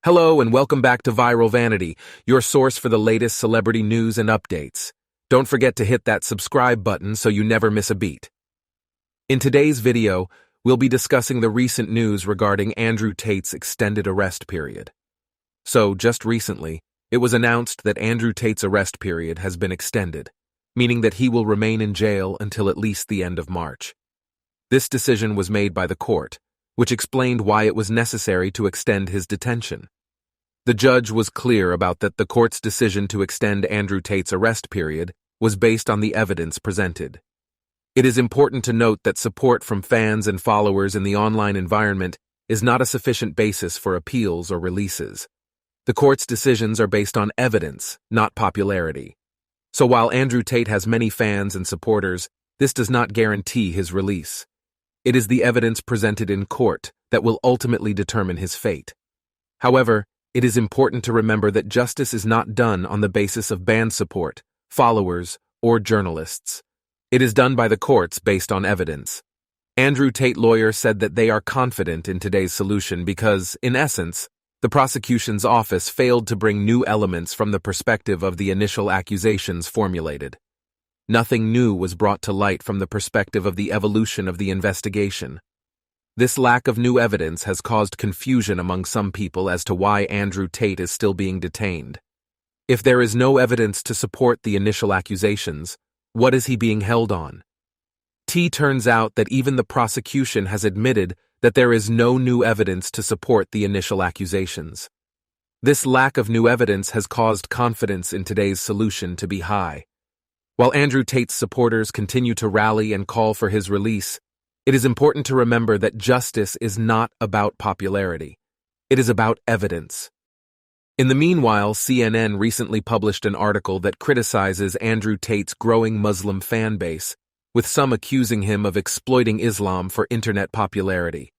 Hello and welcome back to Viral Vanity, your source for the latest celebrity news and updates. Don't forget to hit that subscribe button so you never miss a beat. In today's video, we'll be discussing the recent news regarding Andrew Tate's extended arrest period. So, just recently, it was announced that Andrew Tate's arrest period has been extended, meaning that he will remain in jail until at least the end of March. This decision was made by the court, which explained why it was necessary to extend his detention. The judge was clear about that the court's decision to extend Andrew Tate's arrest period was based on the evidence presented. It is important to note that support from fans and followers in the online environment is not a sufficient basis for appeals or releases. The court's decisions are based on evidence, not popularity. So while Andrew Tate has many fans and supporters, this does not guarantee his release. It is the evidence presented in court that will ultimately determine his fate. However, it is important to remember that justice is not done on the basis of band support, followers, or journalists. It is done by the courts based on evidence. Andrew Tate lawyer said that they are confident in today's solution because, in essence, the prosecution's office failed to bring new elements from the perspective of the initial accusations formulated. Nothing new was brought to light from the perspective of the evolution of the investigation. This lack of new evidence has caused confusion among some people as to why Andrew Tate is still being detained. If there is no evidence to support the initial accusations, what is he being held on? Turns out that even the prosecution has admitted that there is no new evidence to support the initial accusations. This lack of new evidence has caused confidence in today's solution to be high. While Andrew Tate's supporters continue to rally and call for his release, it is important to remember that justice is not about popularity. It is about evidence. In the meanwhile, CNN recently published an article that criticizes Andrew Tate's growing Muslim fan base, with some accusing him of exploiting Islam for internet popularity.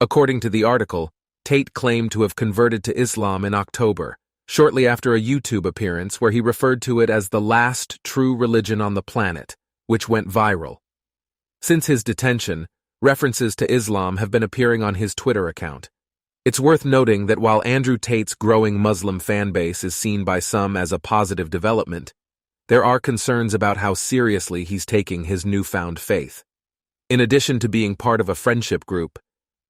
According to the article, Tate claimed to have converted to Islam in October, shortly after a YouTube appearance where he referred to it as the last true religion on the planet, which went viral. Since his detention, references to Islam have been appearing on his Twitter account. It's worth noting that while Andrew Tate's growing Muslim fan base is seen by some as a positive development, there are concerns about how seriously he's taking his newfound faith. In addition to being part of a friendship group,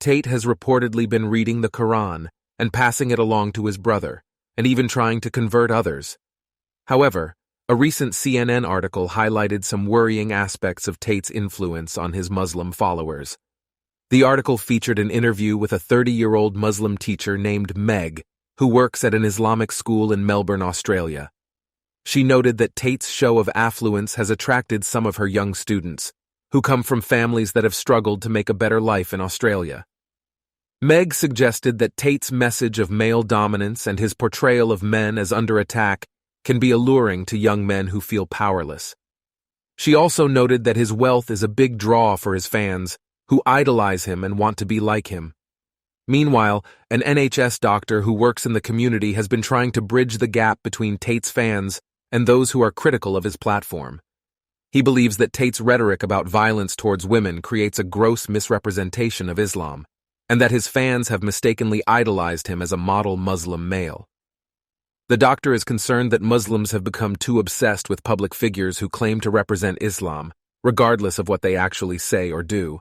Tate has reportedly been reading the Quran and passing it along to his brother, and even trying to convert others. However, a recent CNN article highlighted some worrying aspects of Tate's influence on his Muslim followers. The article featured an interview with a 30-year-old Muslim teacher named Meg, who works at an Islamic school in Melbourne, Australia. She noted that Tate's show of affluence has attracted some of her young students, who come from families that have struggled to make a better life in Australia. Meg suggested that Tate's message of male dominance and his portrayal of men as under attack can be alluring to young men who feel powerless. She also noted that his wealth is a big draw for his fans, who idolize him and want to be like him. Meanwhile, an NHS doctor who works in the community has been trying to bridge the gap between Tate's fans and those who are critical of his platform. He believes that Tate's rhetoric about violence towards women creates a gross misrepresentation of Islam, and that his fans have mistakenly idolized him as a model Muslim male. The doctor is concerned that Muslims have become too obsessed with public figures who claim to represent Islam, regardless of what they actually say or do.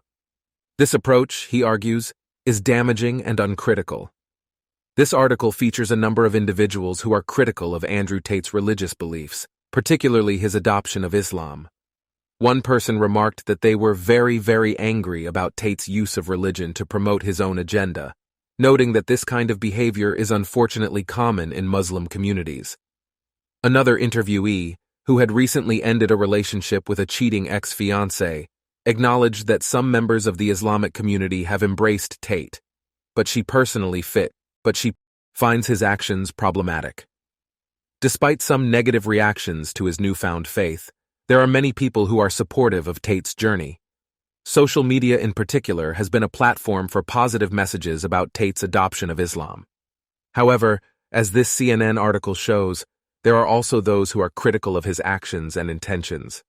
This approach, he argues, is damaging and uncritical. This article features a number of individuals who are critical of Andrew Tate's religious beliefs, particularly his adoption of Islam. One person remarked that they were very, very angry about Tate's use of religion to promote his own agenda, noting that this kind of behavior is unfortunately common in Muslim communities. Another interviewee, who had recently ended a relationship with a cheating ex-fiancé, acknowledged that some members of the Islamic community have embraced Tate, but she finds his actions problematic. Despite some negative reactions to his newfound faith, there are many people who are supportive of Tate's journey. Social media in particular has been a platform for positive messages about Tate's adoption of Islam. However, as this CNN article shows, there are also those who are critical of his actions and intentions.